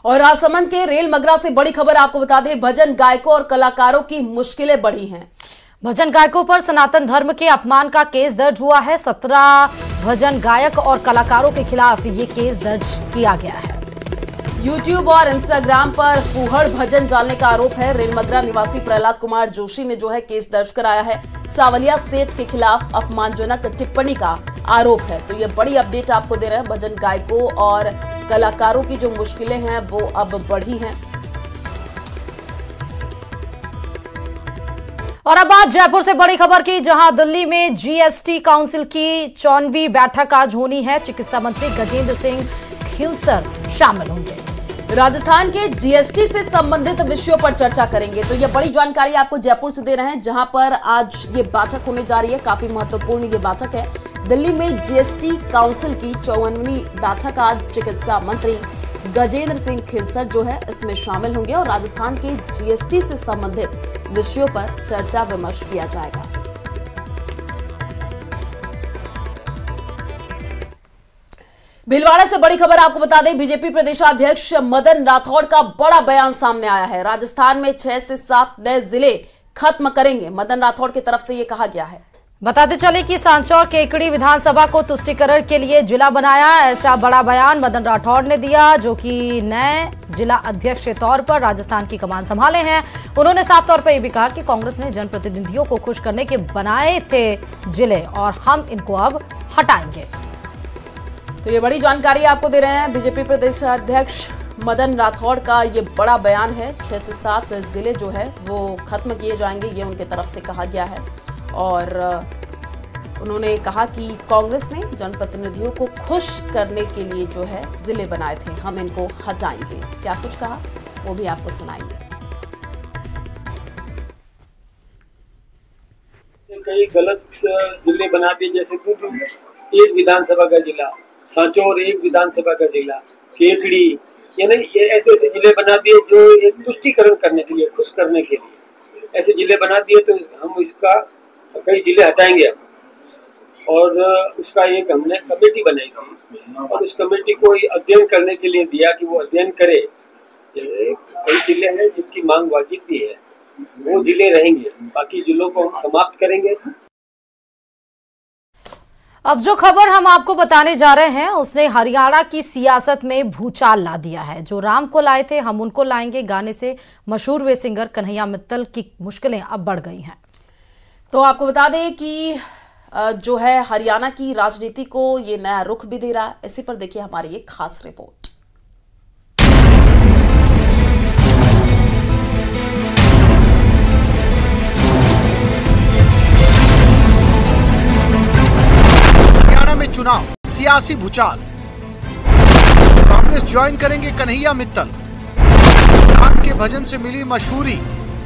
और राजसमंद के रेल मगरा से बड़ी खबर आपको बता दें, भजन गायकों और कलाकारों की मुश्किलें बढ़ी हैं। भजन गायकों पर सनातन धर्म के अपमान का केस दर्ज हुआ है। 17 भजन गायक और कलाकारों के खिलाफ ये केस दर्ज किया गया है। यूट्यूब और इंस्टाग्राम पर फूहड़ भजन डालने का आरोप है। रेलमगरा निवासी प्रहलाद कुमार जोशी ने जो है केस दर्ज कराया है। सावलिया सेठ के खिलाफ अपमानजनक टिप्पणी का आरोप है। तो ये बड़ी अपडेट आपको दे रहे हैं। भजन गायकों और कलाकारों की जो मुश्किलें हैं वो अब बढ़ी हैं। और अब आज जयपुर से बड़ी खबर की, जहां दिल्ली में जीएसटी काउंसिल की 54वीं बैठक आज होनी है। चिकित्सा मंत्री गजेंद्र सिंह खिलसर शामिल होंगे। राजस्थान के जीएसटी से संबंधित विषयों पर चर्चा करेंगे। तो ये बड़ी जानकारी आपको जयपुर से दे रहे हैं, जहां पर आज ये बैठक होने जा रही है। काफी महत्वपूर्ण ये बैठक है। दिल्ली में जीएसटी काउंसिल की 54वीं बैठक आज चिकित्सा मंत्री गजेंद्र सिंह खिलसर जो है इसमें शामिल होंगे और राजस्थान के जीएसटी से संबंधित विषयों पर चर्चा विमर्श किया जाएगा। भीलवाड़ा से बड़ी खबर आपको बता दें, बीजेपी प्रदेशाध्यक्ष मदन राठौड़ का बड़ा बयान सामने आया है। राजस्थान में 6 से 7 नए जिले खत्म करेंगे, मदन राठौड़ की तरफ से यह कहा गया है। बताते चले कि सांचौर केकड़ी विधानसभा को तुष्टीकरण के लिए जिला बनाया, ऐसा बड़ा बयान मदन राठौड़ ने दिया, जो कि नए जिला अध्यक्ष के तौर पर राजस्थान की कमान संभाले हैं। उन्होंने साफ तौर पर यह भी कहा कि कांग्रेस ने जनप्रतिनिधियों को खुश करने के बनाए थे जिले और हम इनको अब हटाएंगे। तो ये बड़ी जानकारी आपको दे रहे हैं बीजेपी प्रदेशाध्यक्ष मदन राठौड़ का ये बड़ा बयान है। 6 से 7 जिले जो है वो खत्म किए जाएंगे, ये उनके तरफ से कहा गया है। और उन्होंने कहा कि कांग्रेस ने जनप्रतिनिधियों को खुश करने के लिए जो है जिले बनाए थे, हम इनको हटाएंगे। क्या कुछ कहा वो भी आपको सुनाएंगे। कई गलत जिले बना दिए, जैसे एक विधानसभा का जिला, सांचौर एक विधानसभा का जिला, केकड़ी, यानी ये ऐसे ऐसे जिले बना दिए जो एक तुष्टीकरण करने के लिए, खुश करने के लिए ऐसे जिले बना दिए। तो हम इसका कई जिले हटाएंगे और उसका एक हमने कमेटी बनाई थी और उस कमेटी को अध्ययन करने के लिए दिया कि वो अध्ययन करे। कई जिले हैं जिनकी मांग वाजिब भी है, वो जिले रहेंगे, बाकी जिलों को हम समाप्त करेंगे। अब जो खबर हम आपको बताने जा रहे हैं उसने हरियाणा की सियासत में भूचाल ला दिया है। जो राम को लाए थे हम उनको लाएंगे गाने से मशहूर वे सिंगर कन्हैया मित्तल की मुश्किलें अब बढ़ गई हैं। तो आपको बता दें कि जो है हरियाणा की राजनीति को ये नया रुख भी दे रहा है। इसी पर देखिए हमारी एक खास रिपोर्ट। हरियाणा में चुनाव, सियासी भूचाल। कांग्रेस ज्वाइन करेंगे कन्हैया मित्तल। राम के भजन से मिली मशहूरी,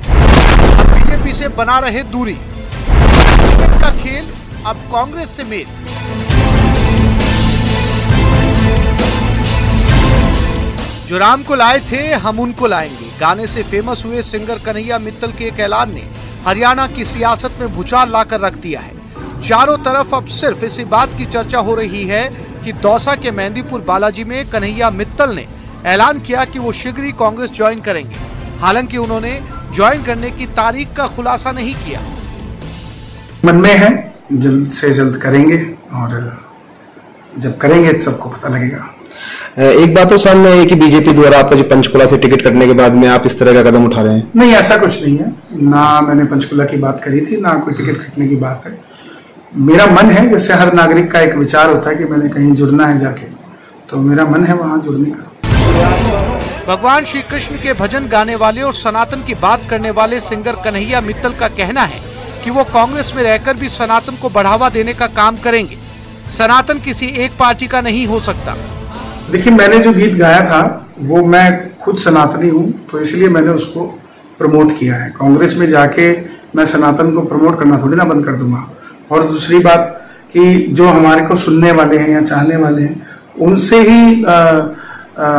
बीजेपी से बना रहे दूरी। का खेल अब कांग्रेस से मेल। जो राम को लाए थे हम उनको लाएंगे गाने से फेमस हुए सिंगर कन्हैया मित्तल के एक ऐलान ने हरियाणा की सियासत में भूचाल लाकर रख दिया है। चारों तरफ अब सिर्फ इसी बात की चर्चा हो रही है कि दौसा के मेहंदीपुर बालाजी में कन्हैया मित्तल ने ऐलान किया कि वो शीघ्र ही कांग्रेस ज्वाइन करेंगे। हालांकि उन्होंने ज्वाइन करने की तारीख का खुलासा नहीं किया। मन में है, जल्द से जल्द करेंगे और जब करेंगे सबको पता लगेगा। एक बात तो सामने है कि बीजेपी द्वारा आपका जो पंचकुला से टिकट कटने के बाद में आप इस तरह का कदम उठा रहे हैं। नहीं, ऐसा कुछ नहीं है, ना मैंने पंचकुला की बात करी थी, ना कोई टिकट कटने की बात है। मेरा मन है, जैसे हर नागरिक का एक विचार होता है कि मैंने कहीं जुड़ना है जाके, तो मेरा मन है वहां जुड़ने का। भगवान श्री कृष्ण के भजन गाने वाले और सनातन की बात करने वाले सिंगर कन्हैया मित्तल का कहना है कि वो कांग्रेस में रहकर भी सनातन को बढ़ावा देने का काम करेंगे। सनातन किसी एक पार्टी का नहीं हो सकता। देखिए, मैंने जो गीत गाया था वो मैं खुद सनातनी हूँ, तो इसलिए मैंने उसको प्रमोट किया है। कांग्रेस में जाके मैं सनातन को प्रमोट करना थोड़ी ना बंद कर दूंगा। और दूसरी बात कि जो हमारे को सुनने वाले हैं या चाहने वाले हैं, उनसे ही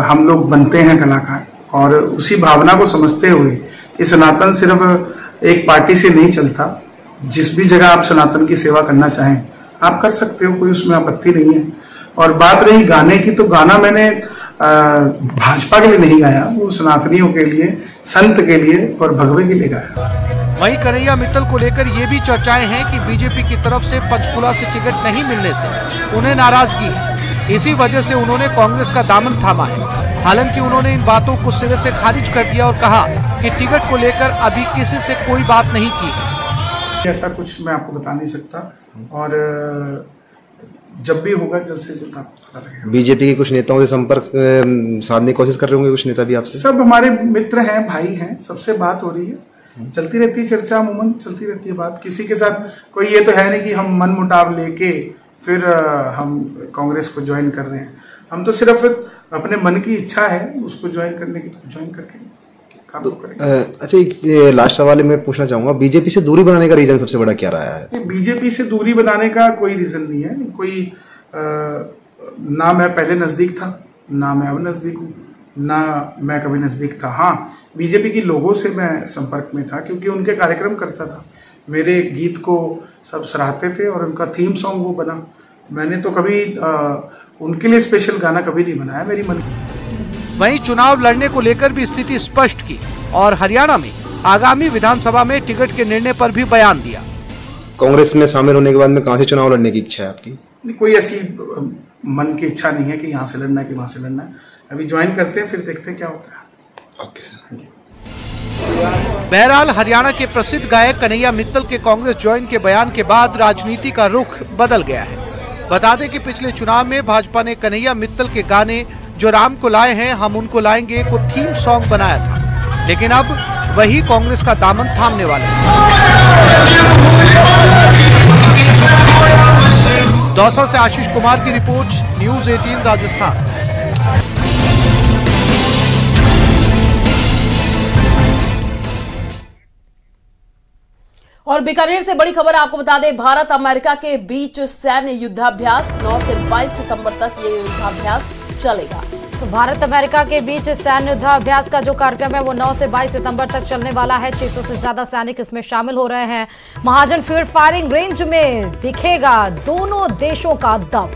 हम लोग बनते हैं कलाकार, और उसी भावना को समझते हुए कि सनातन सिर्फ एक पार्टी से नहीं चलता। जिस भी जगह आप सनातन की सेवा करना चाहें आप कर सकते हो, कोई उसमें आपत्ति नहीं है। और बात रही गाने की, तो गाना मैंने भाजपा के लिए नहीं गाया, वो सनातनियों के लिए, संत के लिए और भगवे के लिए गाया। वहीं कन्हैया मित्तल को लेकर ये भी चर्चाएं हैं कि बीजेपी की तरफ से पंचकुला से टिकट नहीं मिलने से उन्हें नाराजगी है। इसी वजह से उन्होंने कांग्रेस का दामन थामा है। हालांकि उन्होंने इन बातों को सिरे से खारिज कर दिया और कहा कि टिकट को लेकर अभी किसी से कोई बात नहीं की। ऐसा कुछ मैं आपको बता नहीं सकता और जब भी होगा जल्द से जल्द आपको पता लगेगा। बीजेपी के कुछ नेताओं से संपर्क साधने की कोशिश कर रहे होंगे कुछ नेता भी आपसे? सब हमारे मित्र हैं, भाई हैं, सबसे बात हो रही है, चलती रहती है चर्चा, अमूमन चलती रहती है बात। किसी के साथ कोई ये तो है नहीं कि हम मन मुटाव लेके फिर हम कांग्रेस को ज्वाइन कर रहे हैं। हम तो सिर्फ अपने मन की इच्छा है उसको ज्वाइन करने की, ज्वाइन करके काम करेंगे। अच्छा, लास्ट सवाल मैं पूछना चाहूंगा, बीजेपी से दूरी बनाने का रीजन सबसे बड़ा क्या रहा है? बीजेपी से दूरी बनाने का कोई रीजन नहीं है। कोई ना मैं पहले नजदीक था, ना मैं अब नजदीक हूँ, ना मैं कभी नजदीक था। हाँ, बीजेपी के लोगों से मैं संपर्क में था क्योंकि उनके कार्यक्रम करता था, मेरे गीत को सब सराहते थे और उनका थीम सॉन्ग वो बना। मैंने तो कभी उनके लिए स्पेशल गाना कभी नहीं बनाया, मेरी मन की। वहीं चुनाव लड़ने को लेकर भी स्थिति स्पष्ट की और हरियाणा में आगामी विधानसभा में टिकट के निर्णय पर भी बयान दिया। कांग्रेस में शामिल होने के बाद में कहां से चुनाव लड़ने की इच्छा है आपकी? कोई ऐसी मन की इच्छा नहीं है कि यहाँ से लड़ना है कि वहां से लड़ना है। अभी ज्वाइन करते हैं, फिर देखते हैं क्या होता है। Okay sir. बहरहाल हरियाणा के प्रसिद्ध गायक कन्हैया मित्तल के कांग्रेस ज्वाइन के बयान के बाद राजनीति का रुख बदल गया है। बता दें कि पिछले चुनाव में भाजपा ने कन्हैया मित्तल के गाने जो राम को लाए हैं हम उनको लाएंगे को थीम सॉन्ग बनाया था, लेकिन अब वही कांग्रेस का दामन थामने वाले हैं। दौसा से आशीष कुमार की रिपोर्ट, न्यूज़ 18 राजस्थान। और बीकानेर से बड़ी खबर आपको बता दें, भारत अमेरिका के बीच सैन्य युद्धाभ्यास 9 से 22 सितंबर तक ये युद्धाभ्यास चलेगा। तो भारत अमेरिका के बीच सैन्य युद्धाभ्यास का जो कार्यक्रम है वो 9 से 22 सितंबर तक चलने वाला है। 600 से ज्यादा सैनिक इसमें शामिल हो रहे हैं। महाजन फील्ड फायरिंग रेंज में दिखेगा दोनों देशों का दम।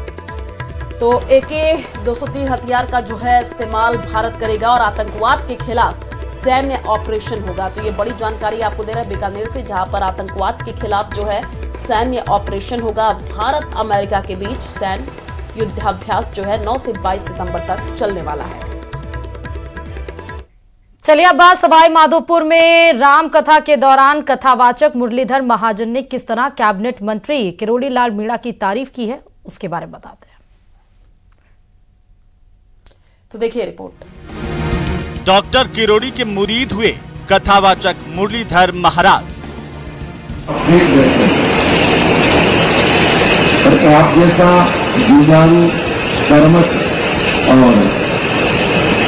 तो AK-203 हथियार का जो है इस्तेमाल भारत करेगा और आतंकवाद के खिलाफ सैन्य ऑपरेशन होगा। तो ये बड़ी जानकारी आपको दे रहा है बीकानेर से, जहां पर आतंकवाद के खिलाफ जो है सैन्य ऑपरेशन होगा। भारत अमेरिका के बीच सैन्य युद्धाभ्यास जो है 9 से 22 सितंबर तक चलने वाला है। चलिए अब बात सवाई माधोपुर में राम कथा के दौरान कथावाचक मुरलीधर महाजन ने किस तरह कैबिनेट मंत्री किरोड़ी लाल मीणा की तारीफ की है, उसके बारे में बताते हैं। तो देखिए रिपोर्ट। डॉक्टर किरोड़ी के मुरीद हुए कथावाचक मुरलीधर महाराज। आप जैसा जुझारू, कर्मठ और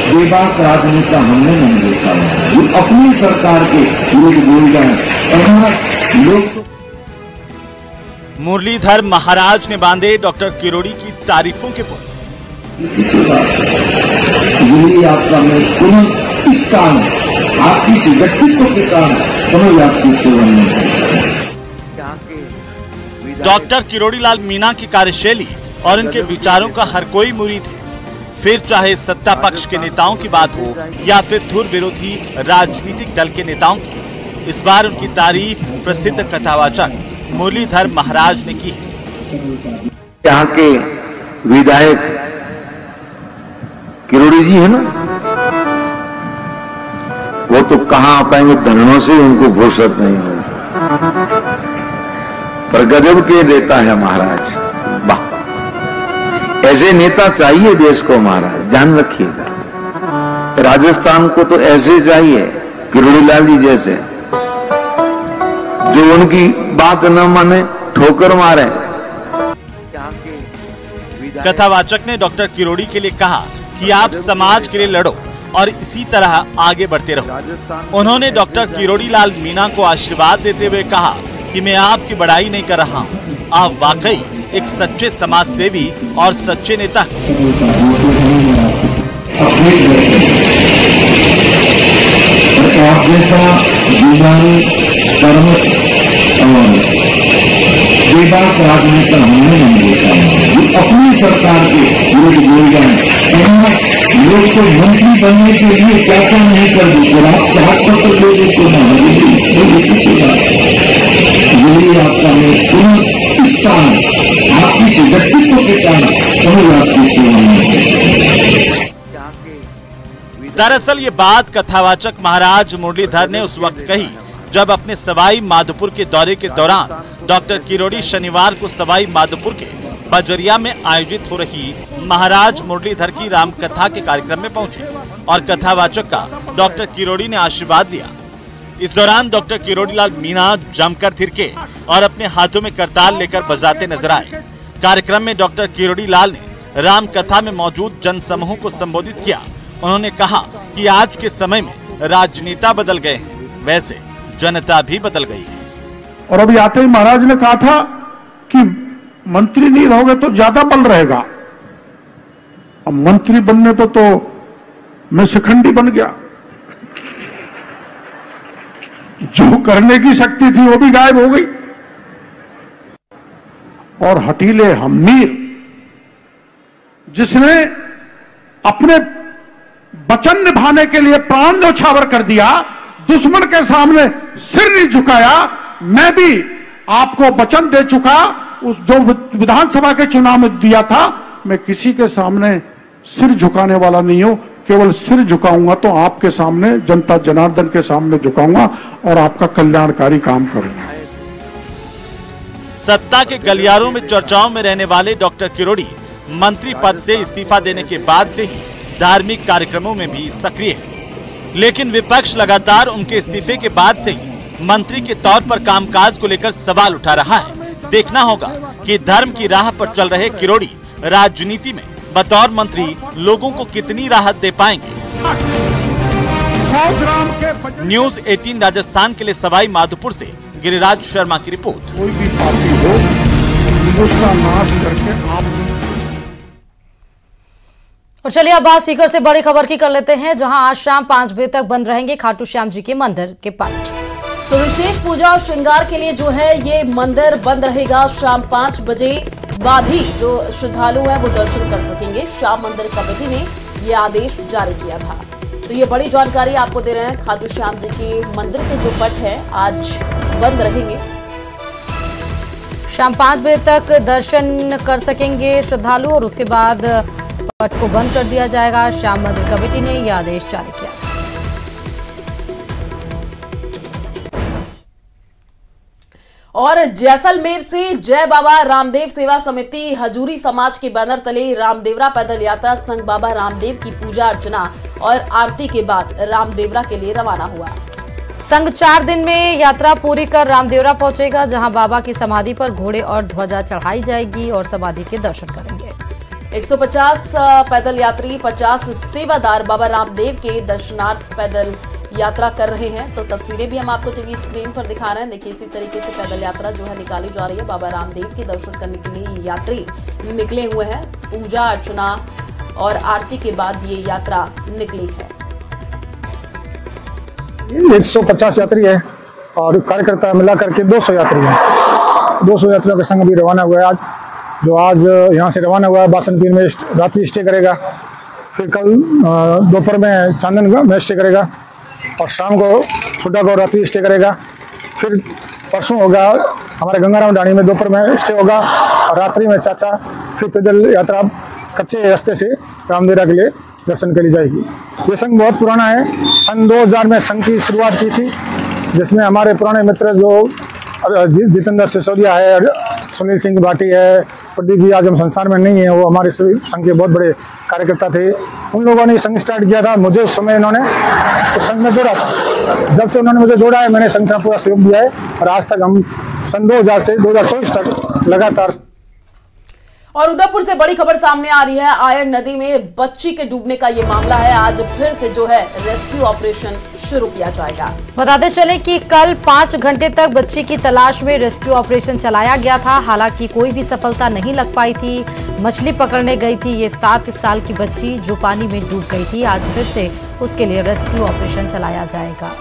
बेबाक राजनेता हमने नहीं देखा है। ये अपनी सरकार के विरुद्ध बोल रहे हैं। मुरलीधर महाराज ने बांधे डॉक्टर किरोड़ी की तारीफों के पुल। इसलिए आपका मैं पुनः इस कारण आपकी व्यक्तित्व के कारण पुनः आपकी सेवा नहीं। डॉक्टर किरोड़ी लाल मीणा की कार्यशैली और उनके विचारों का हर कोई मुरीद है। फिर चाहे सत्ता पक्ष के नेताओं की बात हो या फिर धुर विरोधी राजनीतिक दल के नेताओं की, इस बार उनकी तारीफ प्रसिद्ध कथावाचक मुरलीधर महाराज ने की है। यहाँ के विधायक किरोड़ी जी है ना, वो तो कहाँ आ पाएंगे, धरनों से उनको फुर्सत नहीं है, पर गजब के नेता है महाराज। वाह, ऐसे नेता चाहिए देश को महाराज, ध्यान रखिएगा। राजस्थान को तो ऐसे चाहिए किरोड़ी लाल जी जैसे, जो उनकी बात न माने, ठोकर मारे। कथावाचक ने डॉक्टर किरोड़ी के लिए कहा कि आप समाज के लिए लड़ो और इसी तरह आगे बढ़ते रहो। उन्होंने डॉक्टर किरोड़ी लाल मीणा को आशीर्वाद देते हुए कहा कि मैं आपकी बड़ाई नहीं कर रहा हूँ, आप वाकई एक सच्चे समाज सेवी और सच्चे नेता हैं। आप जैसा जुझारू, कर्मठ और बेबाक राजनेता हमने नहीं देखा है। ये अपनी सरकार के विरुद्ध बोल रहे हैं। लोग को मंत्री बनने के लिए क्या क्या नहीं कर देते, आप चार पत्र दे देते ना, यही आपका मैं पूर्ण हिस्सा है, आपकी व्यक्तित्व के कारण समझ आपकी सेवा में। दरअसल ये बात कथावाचक महाराज मुरलीधर ने उस वक्त कही जब अपने सवाई माधोपुर के दौरे के दौरान डॉक्टर किरोड़ी शनिवार को सवाई माधोपुर के बजरिया में आयोजित हो रही महाराज मुरलीधर की राम कथा के कार्यक्रम में पहुंचे और कथावाचक का डॉक्टर किरोड़ी ने आशीर्वाद दिया। इस दौरान डॉक्टर किरोड़ी लाल मीणा जमकर थिरके और अपने हाथों में करताल लेकर बजाते नजर आए। कार्यक्रम में डॉक्टर किरोड़ी लाल ने राम कथा में मौजूद जन समूह को संबोधित किया। उन्होंने कहा कि आज के समय में राजनेता बदल गए हैं, वैसे जनता भी बदल गई है। और अभी आते ही महाराज ने कहा था कि मंत्री नहीं रहोगे तो ज्यादा बल रहेगा। अब मंत्री बनने तो मैं शिखंडी बन गया, जो करने की शक्ति थी वो भी गायब हो गई। और हठीले हमनीर जिसने अपने वचन निभाने के लिए प्राण न्यौछावर कर दिया, दुश्मन के सामने सिर नहीं झुकाया। मैं भी आपको वचन दे चुका, उस जो विधानसभा के चुनाव में दिया था, मैं किसी के सामने सिर झुकाने वाला नहीं हूं। केवल सिर झुकाऊंगा तो आपके सामने, जनता जनार्दन के सामने झुकाऊंगा और आपका कल्याणकारी काम करूंगा। सत्ता के गलियारों में चर्चाओं में रहने वाले डॉक्टर किरोड़ी मंत्री पद से इस्तीफा देने के बाद से ही धार्मिक कार्यक्रमों में भी सक्रिय है, लेकिन विपक्ष लगातार उनके इस्तीफे के बाद से ही मंत्री के तौर पर कामकाज को लेकर सवाल उठा रहा है। देखना होगा कि धर्म की राह पर चल रहे किरोड़ी राजनीति में बतौर मंत्री लोगों को कितनी राहत दे पाएंगे। न्यूज़ 18 राजस्थान के लिए सवाई माधोपुर से गिरिराज शर्मा की रिपोर्ट। कोई भी पार्टी हो, उसका नाश करके आप। और चलिए अब बात सीकर से बड़ी खबर की कर लेते हैं, जहां आज शाम 5 बजे तक बंद रहेंगे खाटू श्याम जी के मंदिर के पट। तो विशेष पूजा और श्रृंगार के लिए जो है ये मंदिर बंद रहेगा। शाम 5 बजे बाद ही जो श्रद्धालु है वो दर्शन कर सकेंगे। श्याम मंदिर कमेटी ने ये आदेश जारी किया था। तो ये बड़ी जानकारी आपको दे रहे हैं। खाटू श्याम जी के मंदिर के जो पट है आज बंद रहेंगे। शाम 5 बजे तक दर्शन कर सकेंगे श्रद्धालु और उसके बाद पट को बंद कर दिया जाएगा। श्याम मंदिर कमेटी ने यह आदेश जारी किया। और जैसलमेर से जय बाबा रामदेव सेवा समिति हजूरी समाज के बैनर तले रामदेवरा पैदल यात्रा संघ बाबा रामदेव की पूजा अर्चना और आरती के बाद रामदेवरा के लिए रवाना हुआ। संघ 4 दिन में यात्रा पूरी कर रामदेवरा पहुंचेगा, जहां बाबा की समाधि पर घोड़े और ध्वजा चढ़ाई जाएगी और समाधि के दर्शन करेंगे। 150 पैदल यात्री, 50 सेवादार बाबा रामदेव के दर्शनार्थ पैदल यात्रा कर रहे हैं। तो तस्वीरें भी हम आपको टीवी स्क्रीन पर दिखा रहे हैं। देखिए इसी तरीके से पैदल यात्रा जो है निकाली जा रही है। बाबा रामदेव के दर्शन करने के लिए यात्री निकले हुए हैं। पूजा अर्चना और आरती के बाद ये यात्रा निकली है। 150 यात्री है और कार्यकर्ता मिला करके 200 यात्री है। 200 यात्रियों का संघ अभी रवाना हुआ है आज, जो आज यहाँ से रवाना हुआ है। बासनपीर में रात्रि स्टे करेगा, फिर कल दोपहर में चांदन में स्टे करेगा और शाम को छुट्टा को रात्रि स्टे करेगा। फिर परसों होगा हमारे गंगाराम डाणी में दोपहर में स्टे होगा और रात्रि में चाचा फिर पैदल यात्रा कच्चे रास्ते से रामदेवरा के लिए दर्शन के लिए जाएगी। ये संघ बहुत पुराना है। सन 2000 में संघ की शुरुआत की थी, जिसमें हमारे पुराने मित्र जो जितेंद्र सिसोदिया है, सुनील सिंह भाटी है, प्रदीप जी आज हम संसार में नहीं है, वो हमारे संघ के बहुत बड़े कार्यकर्ता थे। उन लोगों ने संघ स्टार्ट किया था। मुझे उस समय इन्होंने उस संघ में जोड़ा था। जब से उन्होंने मुझे जोड़ा है मैंने संघ का पूरा सहयोग दिया है और आज तक हम सन 2000 से 2024 तक लगातार। और उदयपुर से बड़ी खबर सामने आ रही है। आयन नदी में बच्ची के डूबने का ये मामला है। आज फिर से जो है रेस्क्यू ऑपरेशन शुरू किया जाएगा। बताते चले कि कल 5 घंटे तक बच्ची की तलाश में रेस्क्यू ऑपरेशन चलाया गया था। हालांकि कोई भी सफलता नहीं लग पाई थी। मछली पकड़ने गई थी ये 7 साल की बच्ची जो पानी में डूब गई थी। आज फिर से उसके लिए रेस्क्यू ऑपरेशन चलाया जाएगा।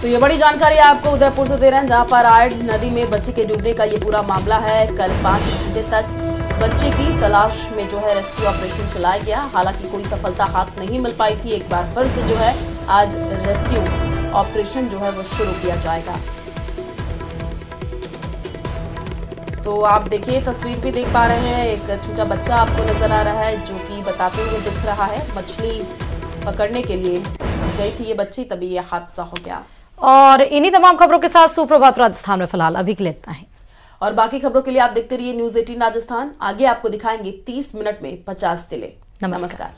तो ये बड़ी जानकारी आपको उदयपुर से दे रहे हैं, जहां पर आयन नदी में बच्ची के डूबने का ये पूरा मामला है। कल 5 घंटे तक बच्चे की तलाश में जो है रेस्क्यू ऑपरेशन चलाया गया। हालांकि कोई सफलता हाथ नहीं मिल पाई थी। एक बार फिर से जो है आज रेस्क्यू ऑपरेशन जो है वो शुरू किया जाएगा। तो आप देखिए, तस्वीर भी देख पा रहे हैं, एक छोटा बच्चा आपको नजर आ रहा है जो कि बताते हुए दिख रहा है। मछली पकड़ने के लिए गई थी ये बच्ची, तभी ये हादसा हो गया। और इन्हीं तमाम खबरों के साथ सुप्रभात राजस्थान में फिलहाल अभी के लिए इतना ही। और बाकी खबरों के लिए आप देखते रहिए न्यूज़ 18 राजस्थान। आगे आपको दिखाएंगे 30 मिनट में 50 जिले। नमस्कार।